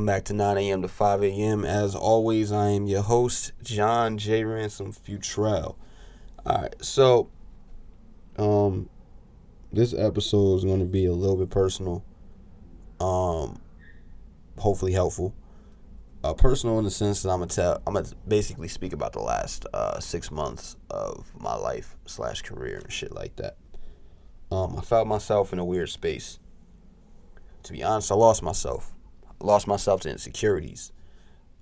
welcome back to 9 a.m. to 5 a.m. As always, I am your host, John J. Ransom Futrell. Alright, so, this episode is going to be a little bit personal, hopefully helpful. Personal in the sense that I'm gonna basically speak about the last 6 months of my life / career and shit like that. I found myself in a weird space. To be honest, I lost myself. To insecurities.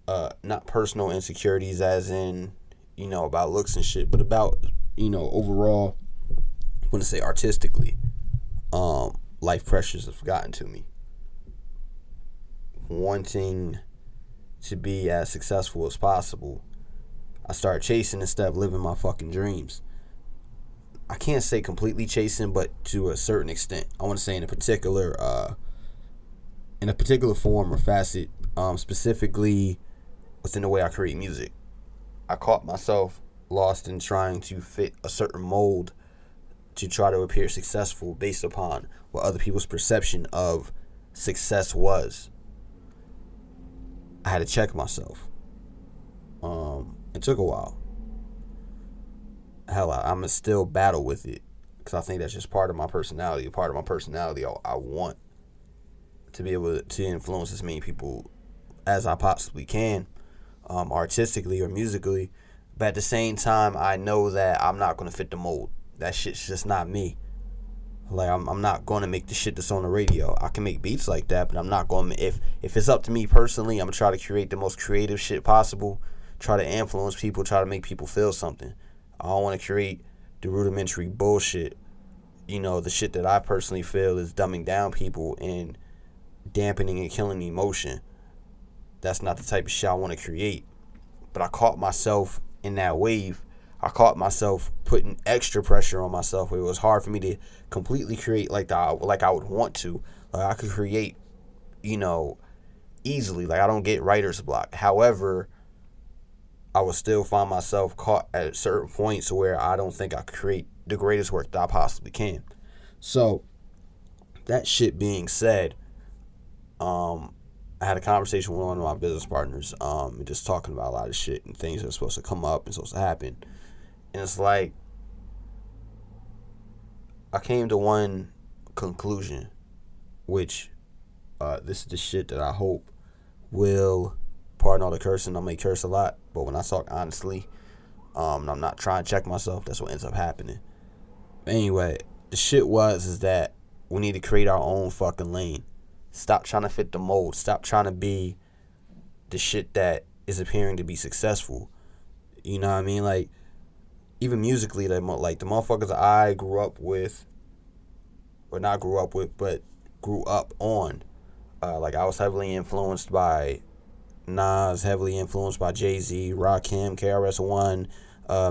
Not personal insecurities as in, about looks and shit, but about, overall, I want to say artistically, life pressures have gotten to me. Wanting to be as successful as possible, I started chasing instead of living my fucking dreams. I can't say completely chasing, but to a certain extent. I want to say in a particular form or facet, specifically within the way I create music. I caught myself lost in trying to fit a certain mold to try to appear successful based upon what other people's perception of success was. I had to check myself. It took a while. Hell, I'm still battle with it because I think that's just part of my personality. I want to be able to influence as many people as I possibly can, artistically or musically. But at the same time, I know that I'm not going to fit the mold. That shit's just not me. Like, I'm not going to make the shit that's on the radio. I can make beats like that, but I'm not going to. If it's up to me personally, I'm going to try to create the most creative shit possible, try to influence people, try to make people feel something. I don't want to create the rudimentary bullshit. The shit that I personally feel is dumbing down people and dampening and killing the emotion. That's not the type of shit I want to create. But I caught myself in that wave. I caught myself putting extra pressure on myself where it was hard for me to completely create like I would want to. Like I could create, easily. Like I don't get writer's block. However, I would still find myself caught at certain points where I don't think I could create the greatest work that I possibly can. So, that shit being said, I had a conversation with one of my business partners, and just talking about a lot of shit and things that are supposed to come up and supposed to happen. And it's like, I came to one conclusion, which, this is the shit that I hope will, pardon all the cursing, I may curse a lot, but when I talk honestly, I'm not trying to check myself, that's what ends up happening. Anyway, the shit is that we need to create our own fucking lane. Stop trying to fit the mold. Stop trying to be the shit that is appearing to be successful. You know what I mean? Like, even musically, the motherfuckers I grew up with, or not grew up with, but grew up on. Like, I was heavily influenced by Nas, heavily influenced by Jay-Z, Rakim, KRS-One,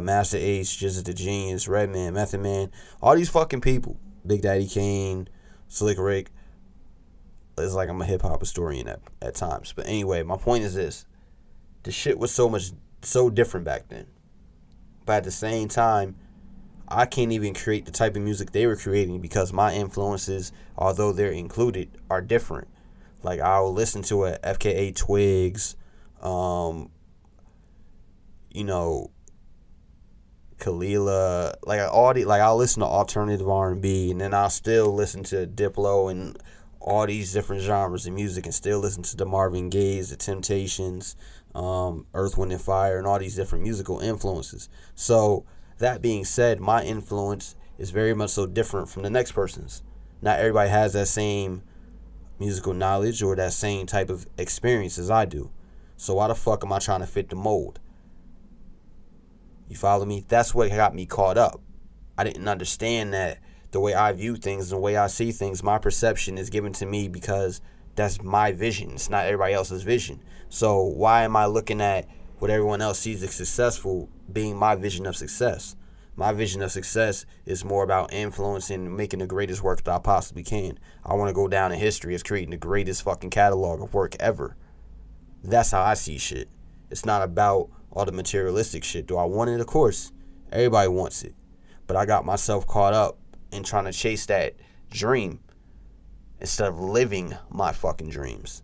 Master Ace, Jizza the Genius, Redman, Method Man, all these fucking people. Big Daddy Kane, Slick Rick. It's like I'm a hip-hop historian at times. But anyway, my point is this. The shit was so different back then. But at the same time, I can't even create the type of music they were creating because my influences, although they're included, are different. Like, I'll listen to a FKA Twigs, Kalila, I'll listen to alternative R&B, and then I'll still listen to Diplo and all these different genres of music, and still listen to the Marvin Gaye's, the Temptations, Earth, Wind, and Fire, and all these different musical influences. So, that being said, my influence is very much so different from the next person's. Not everybody has that same musical knowledge or that same type of experience as I do. So why the fuck am I trying to fit the mold? You follow me? That's what got me caught up. I didn't understand that the way I view things, the way I see things, my perception is given to me because that's my vision. It's not everybody else's vision. So why am I looking at what everyone else sees as successful being my vision of success? My vision of success is more about influencing and making the greatest work that I possibly can. I want to go down in history as creating the greatest fucking catalog of work ever. That's how I see shit. It's not about all the materialistic shit. Do I want it? Of course. Everybody wants it. But I got myself caught up in trying to chase that dream instead of living my fucking dreams.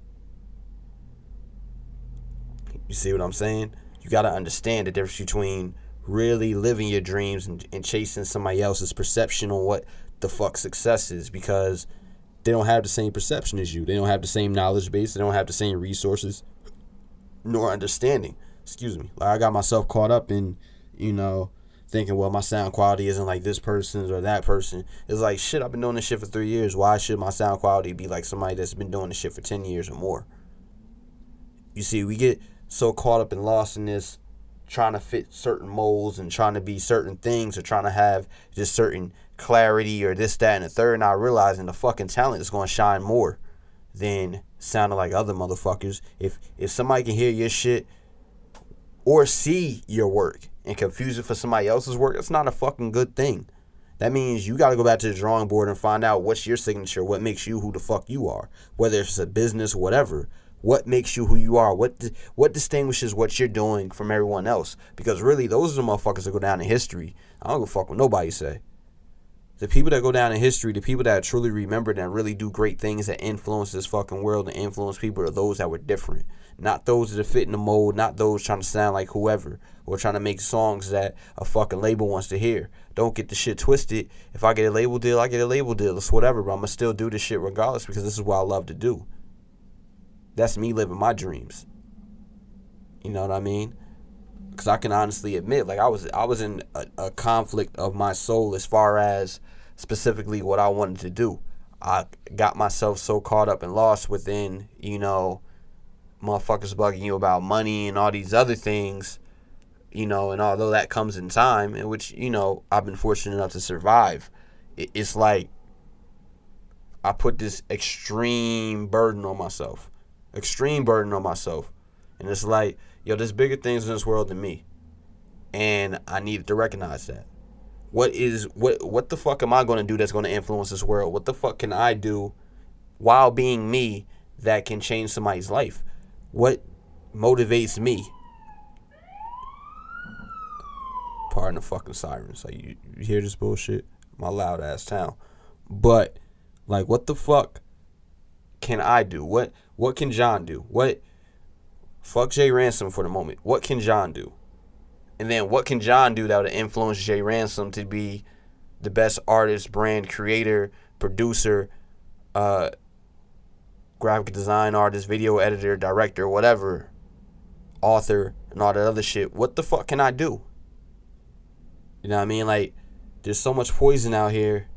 You see what I'm saying? You got to understand the difference between really living your dreams and chasing somebody else's perception on what the fuck success is, because they don't have the same perception as you. They don't have the same knowledge base. They don't have the same resources nor understanding. Excuse me. Like, I got myself caught up in, thinking, well, my sound quality isn't like this person's or that person. It's like, shit, I've been doing this shit for 3 years. Why should my sound quality be like somebody that's been doing this shit for 10 years or more? You see, we get so caught up and lost in this, trying to fit certain molds and trying to be certain things or trying to have just certain clarity or this, that, and the third, not realizing the fucking talent is going to shine more than sounding like other motherfuckers. If somebody can hear your shit or see your work and confuse it for somebody else's work, that's not a fucking good thing. That means you got to go back to the drawing board and find out what's your signature, what makes you who the fuck you are, whether it's a business or whatever. What makes you who you are? What distinguishes what you're doing from everyone else? Because really, those are the motherfuckers that go down in history. I don't give a fuck what nobody say. The people that go down in history, the people that are truly remembered and really do great things that influence this fucking world and influence people, are those that were different. Not those that fit in the mold, not those trying to sound like whoever or trying to make songs that a fucking label wants to hear. Don't get the shit twisted. If I get a label deal, I get a label deal. It's whatever, but I'm going to still do this shit regardless, because this is what I love to do. That's me living my dreams. You know what I mean? Because I can honestly admit, like, I was in a conflict of my soul as far as specifically what I wanted to do. I got myself so caught up and lost within, motherfuckers bugging you about money and all these other things, and although that comes in time, in which, I've been fortunate enough to survive, it's like I put this extreme burden on myself. And it's like, there's bigger things in this world than me. And I needed to recognize that. What the fuck am I going to do that's going to influence this world? What the fuck can I do while being me that can change somebody's life? What motivates me? Pardon the fucking sirens. Like, you hear this bullshit? My loud ass town. But, like, what the fuck can I do? What can John do? Fuck Jay Ransom for the moment. What can John do? And then what can John do that would influence Jay Ransom to be the best artist, brand, creator, producer, graphic design artist, video editor, director, whatever, author, and all that other shit? What the fuck can I do? You know what I mean? Like, there's so much poison out here.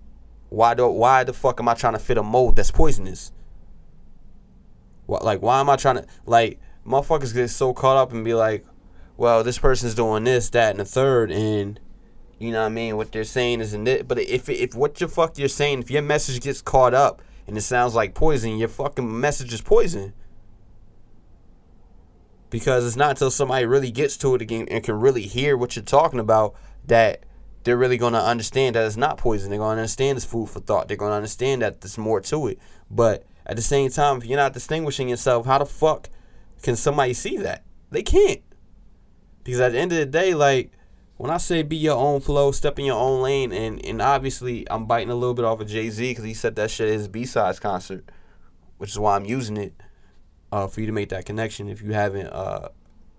Why the fuck am I trying to fit a mold that's poisonous? Why am I trying to, motherfuckers get so caught up and be like, well, this person's doing this, that, and the third, and, you know what I mean, what they're saying isn't it. But if what the fuck you're saying, if your message gets caught up and it sounds like poison, your fucking message is poison. Because it's not until somebody really gets to it again and can really hear what you're talking about that they're really going to understand that it's not poison. They're going to understand it's food for thought. They're going to understand that there's more to it. But at the same time, if you're not distinguishing yourself, how the fuck can somebody see that? They can't. Because at the end of the day, like, when I say be your own flow, step in your own lane, and obviously I'm biting a little bit off of Jay-Z because he said that shit at his B-Sides concert, which is why I'm using it for you to make that connection. If you haven't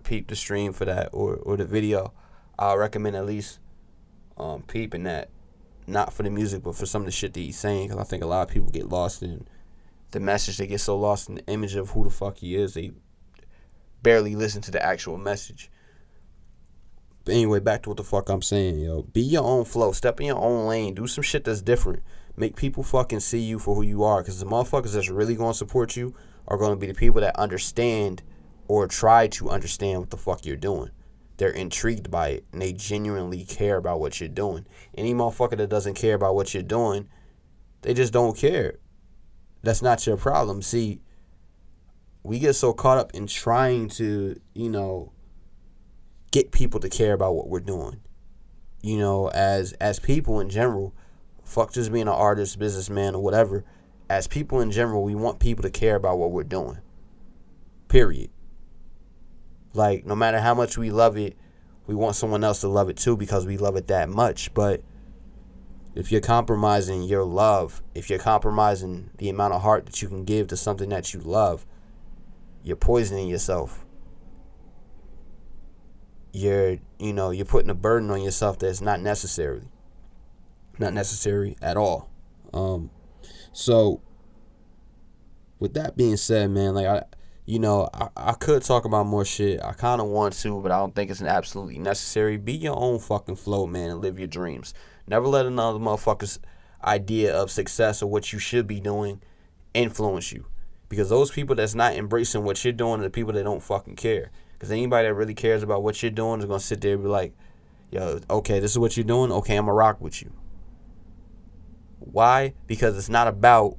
peeped the stream for that or the video, I recommend at least peeping that. Not for the music, but for some of the shit that he's saying, because I think a lot of people get lost in the message. They get so lost in the image of who the fuck he is, they barely listen to the actual message. But anyway, back to what the fuck I'm saying, yo. Be your own flow. Step in your own lane. Do some shit that's different. Make people fucking see you for who you are. Because the motherfuckers that's really going to support you are going to be the people that understand or try to understand what the fuck you're doing. They're intrigued by it. And they genuinely care about what you're doing. Any motherfucker that doesn't care about what you're doing, they just don't care. That's not your problem. See, we get so caught up in trying to, get people to care about what we're doing. As people in general, fuck just being an artist, businessman, or whatever. As people in general, we want people to care about what we're doing. Period. Like, no matter how much we love it, we want someone else to love it too because we love it that much. But if you're compromising your love, if you're compromising the amount of heart that you can give to something that you love, you're poisoning yourself. you're putting a burden on yourself that's not necessary at all. So with that being said, man, like I could talk about more shit. I kind of want to, but I don't think it's absolutely necessary. Be your own fucking flow, man, and live your dreams. Never let another motherfucker's idea of success or what you should be doing influence you. Because those people that's not embracing what you're doing are the people that don't fucking care. Because anybody that really cares about what you're doing is going to sit there and be like, yo, okay, this is what you're doing. Okay, I'm going to rock with you. Why? Because it's not about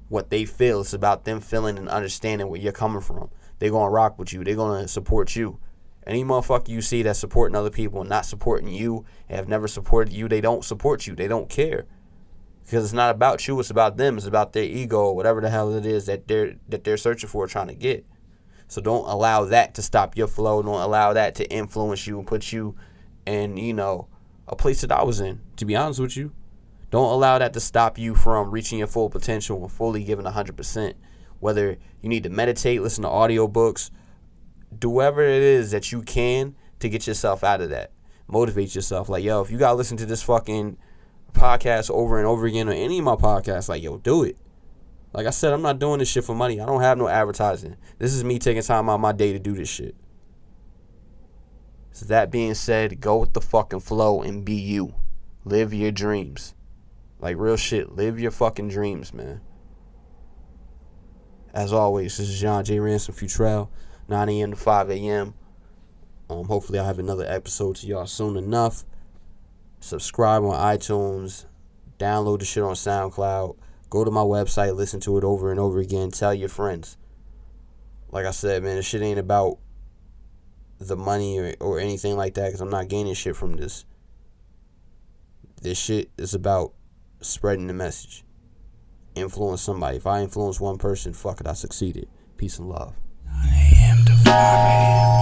what they feel. It's about them feeling and understanding where you're coming from. They're going to rock with you. They're going to support you. Any motherfucker you see that's supporting other people and not supporting you and have never supported you, they don't support you. They don't care. Because it's not about you. It's about them. It's about their ego or whatever the hell it is that they're searching for, trying to get. So don't allow that to stop your flow. Don't allow that to influence you and put you in, a place that I was in, to be honest with you. Don't allow that to stop you from reaching your full potential and fully giving 100%. Whether you need to meditate, listen to audiobooks, do whatever it is that you can to get yourself out of that. Motivate yourself. Like, yo, if you got to listen to this fucking podcast over and over again or any of my podcasts, like, yo, do it. Like I said, I'm not doing this shit for money. I don't have no advertising. This is me taking time out of my day to do this shit. So that being said, go with the fucking flow and be you. Live your dreams. Like real shit. Live your fucking dreams, man. As always, this is John J. Ransom Futrell, 9 a.m. to 5 a.m. Hopefully I'll have another episode to y'all soon enough. Subscribe on iTunes. Download the shit on SoundCloud. Go to my website, listen to it over and over again. Tell your friends. Like I said, man, this shit ain't about the money or anything like that, because I'm not gaining shit from this. This shit is about spreading the message. Influence somebody. If I influence one person, fuck it, I succeeded. Peace and love. 9 a.m. to 5 a.m.